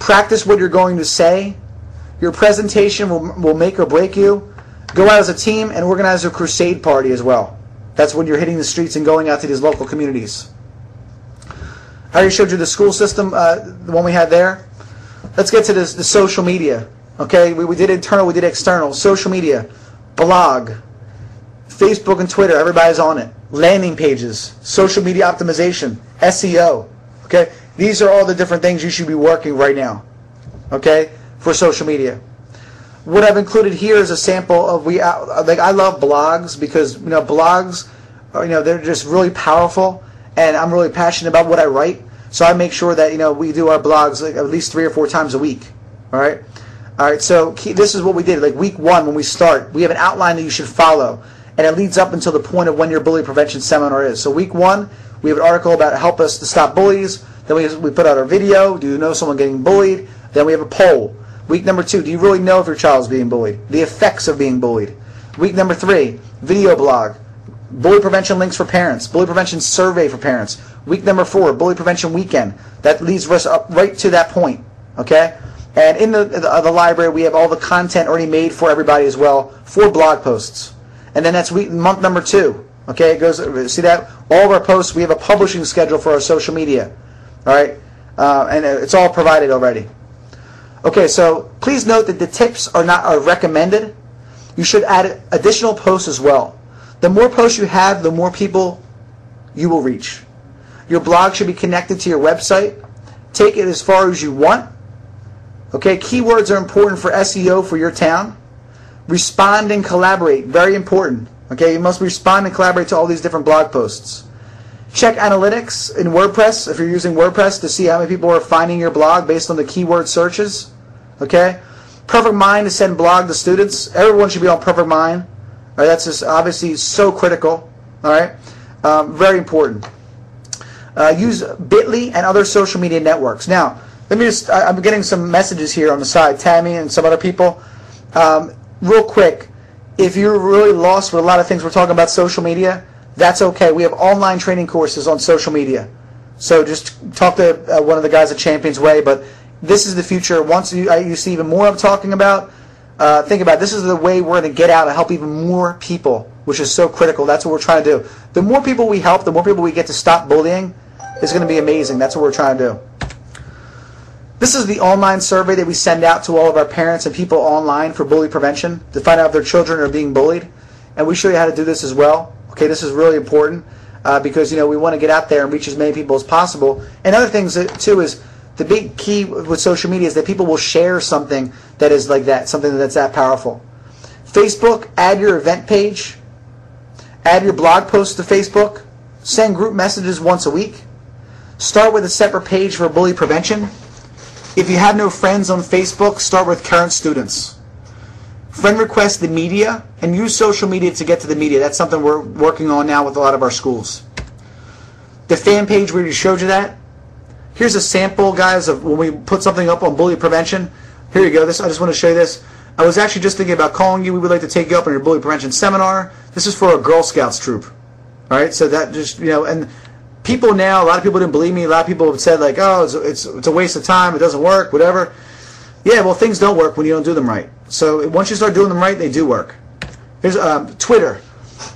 Practice what you're going to say. Your presentation will make or break you. Go out as a team and organize a crusade party as well. That's when you're hitting the streets and going out to these local communities. I already showed you the school system, the one we had there. Let's get to the social media. Okay, we did internal, we did external. Social media, blog, Facebook and Twitter, everybody's on it. Landing pages, social media optimization, SEO. Okay, these are all the different things you should be working right now. Okay, for social media. What I've included here is a sample of I love blogs because blogs are, they're just really powerful, and I'm really passionate about what I write. So I make sure that we do our blogs like at least 3 or 4 times a week. All right. So this is what we did. Like week 1 when we start, we have an outline that you should follow, and it leads up until the point of when your bully prevention seminar is. So week 1, we have an article about help us to stop bullies. Then we put out our video. Do you know someone getting bullied? Then we have a poll. Week number 2, do you really know if your child is being bullied? The effects of being bullied. Week number 3, video blog. Bully prevention links for parents. Bully prevention survey for parents. Week number 4, bully prevention weekend. That leads us up right to that point. Okay? And in the library, we have all the content already made for everybody as well, 4 blog posts. And then that's month number 2. Okay? It goes. See that? All of our posts, we have a publishing schedule for our social media. All right? And it's all provided already. Okay, so please note that the tips are recommended. You should add additional posts as well. The more posts you have, the more people you will reach. Your blog should be connected to your website. Take it as far as you want. Okay, keywords are important for SEO for your town. Respond and collaborate, very important. Okay, you must respond and collaborate to all these different blog posts. Check analytics in WordPress, if you're using WordPress, to see how many people are finding your blog based on the keyword searches. Okay? Perfect Mind to send blog to students. Everyone should be on Perfect Mind. All right, that's just obviously so critical. All right? Very important. Use Bitly and other social media networks. Now, let me just, I'm getting some messages here on the side, Tammy and some other people. Real quick, if you're really lost with a lot of things we're talking about social media, that's okay. We have online training courses on social media. So just talk to one of the guys at Champions Way. But this is the future. Once you see even more I'm talking about, think about it. This is the way we're going to get out and help even more people, which is so critical. That's what we're trying to do. The more people we help, the more people we get to stop bullying, is going to be amazing. That's what we're trying to do. This is the online survey that we send out to all of our parents and people online for bully prevention to find out if their children are being bullied. And we show you how to do this as well. Okay, this is really important because we want to get out there and reach as many people as possible. And other things too is the big key with social media is that people will share something that is like that, something that's that powerful. Facebook, add your event page, add your blog posts to Facebook, send group messages once a week, start with a separate page for bully prevention. If you have no friends on Facebook, start with current students. Friend request the media and use social media to get to the media. That's something we're working on now with a lot of our schools. The fan page, we already showed you that. Here's a sample, guys, of when we put something up on bully prevention. Here you go. I just want to show you this. I was actually just thinking about calling you. We would like to take you up on your bully prevention seminar. This is for a Girl Scouts troop. All right, so that just, and people now, a lot of people didn't believe me. A lot of people have said, like, oh, it's a waste of time. It doesn't work, whatever. Yeah, well, things don't work when you don't do them right. So once you start doing them right, they do work. Here's Twitter.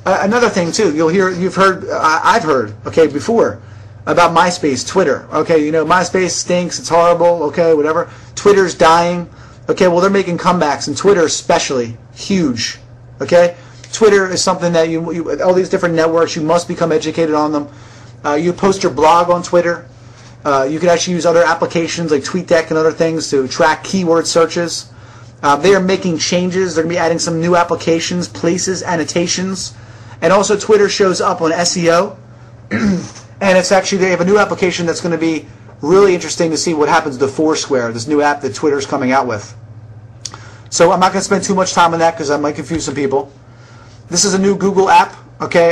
Another thing too, I've heard, okay, before about MySpace, Twitter. Okay, MySpace stinks, it's horrible, okay, whatever. Twitter's dying. Okay, well, they're making comebacks, and Twitter especially, huge. Okay, Twitter is something that all these different networks, you must become educated on them. You post your blog on Twitter. You can actually use other applications like TweetDeck and other things to track keyword searches. They are making changes. They're going to be adding some new applications, places, annotations. And also Twitter shows up on SEO. And it's actually, they have a new application that's going to be really interesting to see what happens to Foursquare, this new app that Twitter's coming out with. So I'm not going to spend too much time on that because I might confuse some people. This is a new Google app. Okay,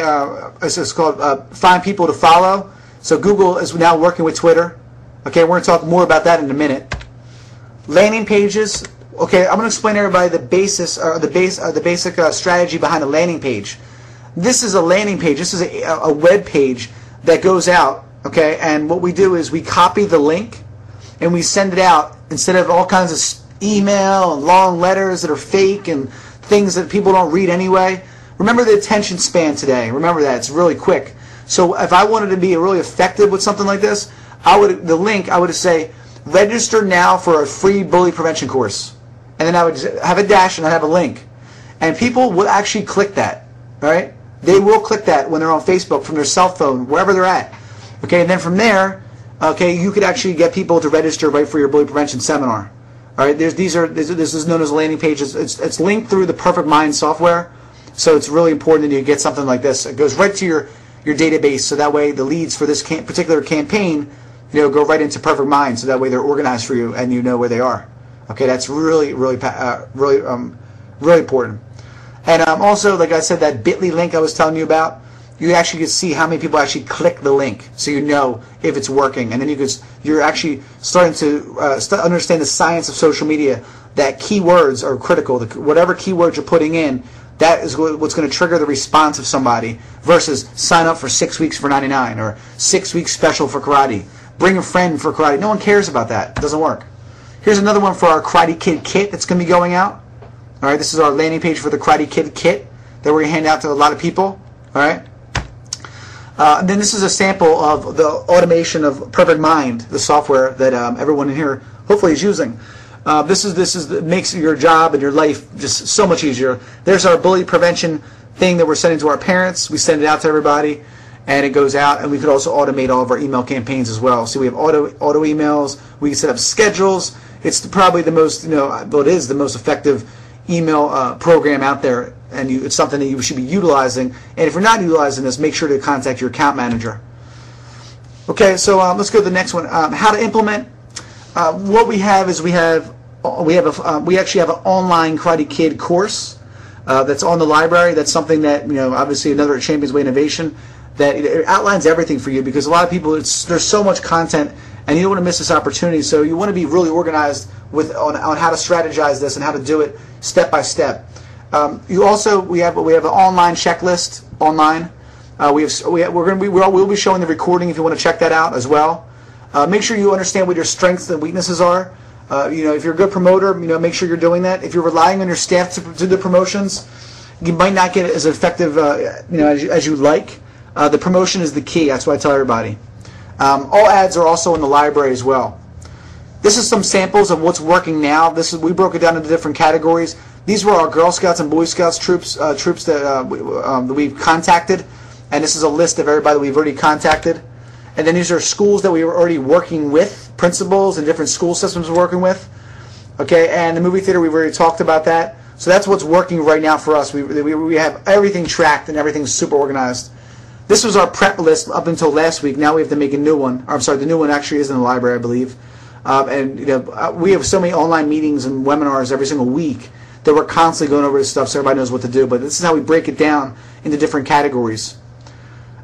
it's called Find People to Follow. So Google is now working with Twitter. Okay, we're going to talk more about that in a minute. Landing pages. Okay, I'm going to explain to everybody the basic strategy behind a landing page. This is a landing page. This is a web page that goes out. Okay, and what we do is we copy the link and we send it out instead of all kinds of email and long letters that are fake and things that people don't read anyway. Remember the attention span today. Remember that. It's really quick. So if I wanted to be really effective with something like this, I would say, register now for a free bully prevention course. And then I would have a dash and I'd have a link. And people will actually click that. All right? They will click that when they're on Facebook, from their cell phone, wherever they're at. Okay, and then from there, okay, you could actually get people to register right for your bully prevention seminar. All right, this is known as a landing page. It's linked through the Perfect Mind software, so it's really important that you get something like this. It goes right to your database, so that way the leads for this particular campaign, go right into Perfect Mind, so that way they're organized for you and you know where they are. Okay, that's really important. And also, like I said, that Bitly link I was telling you about, you actually can see how many people actually click the link, so you know if it's working. And then you're actually starting to understand the science of social media, that keywords are critical. Whatever keywords you're putting in, that is what's going to trigger the response of somebody, versus sign up for 6 weeks for $99 or 6 weeks special for karate. Bring a friend for karate. No one cares about that. It doesn't work. Here's another one for our Karate Kid kit that's going to be going out. All right, this is our landing page for the Karate Kid kit that we're going to hand out to a lot of people. All right. And then this is a sample of the automation of Perfect Mind, the software that everyone in here hopefully is using. This makes your job and your life just so much easier. There's our bully prevention thing that we're sending to our parents. We send it out to everybody, and it goes out. And we could also automate all of our email campaigns as well. So we have auto emails. We can set up schedules. It's probably the most, it is the most effective email program out there, and it's something that you should be utilizing. And if you're not utilizing this, make sure to contact your account manager. Okay, so let's go to the next one. How to implement. What we have is we actually have an online Karate Kid course that's on the library. That's something that obviously another Champions Way innovation that it outlines everything for you, because a lot of people there's so much content and you don't want to miss this opportunity. So you want to be really organized on how to strategize this and how to do it step by step. We have an online checklist online. We'll be showing the recording if you want to check that out as well. Make sure you understand what your strengths and weaknesses are. If you're a good promoter, make sure you're doing that. If you're relying on your staff to do the promotions, you might not get it as effective as you like. The promotion is the key. That's what I tell everybody. All ads are also in the library as well. This is some samples of what's working now. We broke it down into different categories. These were our Girl Scouts and Boy Scouts troops that we've contacted, and this is a list of everybody we've already contacted. And then these are schools that we were already working with, principals and different school systems we're working with. Okay, and the movie theater, we've already talked about that. So that's what's working right now for us. We have everything tracked and everything's super organized. This was our prep list up until last week. Now we have to make a new one. I'm sorry, the new one actually is in the library, I believe. We have so many online meetings and webinars every single week that we're constantly going over this stuff so everybody knows what to do. But this is how we break it down into different categories.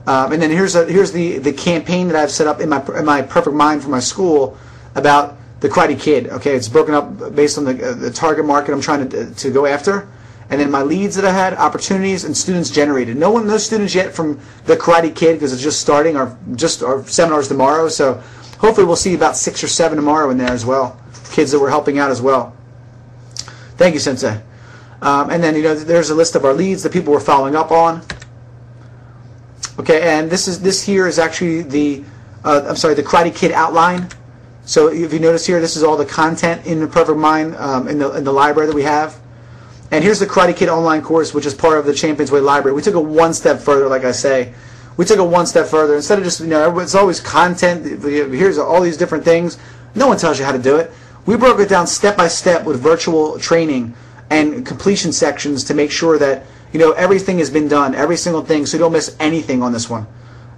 And then here's the campaign that I've set up in my Perfect Mind for my school about the Karate Kid. Okay, it's broken up based on the target market I'm trying to go after. And then my leads that I had, opportunities, and students generated. No students yet from the Karate Kid, because it's just starting. Our seminars tomorrow, so hopefully we'll see about 6 or 7 tomorrow in there as well. Kids that we're helping out as well. Thank you, Sensei. And then there's a list of our leads that people were following up on. Okay, and this here is actually the Karate Kid outline. So if you notice here, this is all the content in the Perfect Mind in the library that we have. And here's the Karate Kid online course, which is part of the Champions Way library. We took it one step further, like I say. We took it one step further. Instead of just, it's always content. Here's all these different things. No one tells you how to do it. We broke it down step by step with virtual training and completion sections to make sure that, everything has been done, every single thing, so you don't miss anything on this one.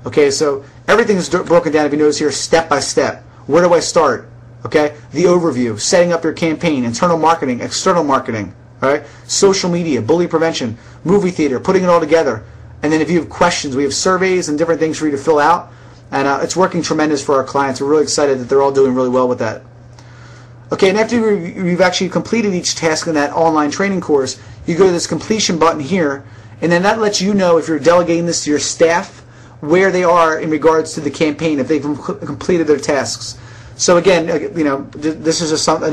Okay, so everything is broken down, if you notice here, step by step. Where do I start? Okay, the overview, setting up your campaign, internal marketing, external marketing. All right, social media, bully prevention, movie theater, putting it all together. And then if you have questions, we have surveys and different things for you to fill out. And it's working tremendous for our clients. We're really excited that they're all doing really well with that. Okay, and after you've actually completed each task in that online training course, you go to this completion button here, and then that lets you know if you're delegating this to your staff, where they are in regards to the campaign, if they've completed their tasks. So again, this is just something.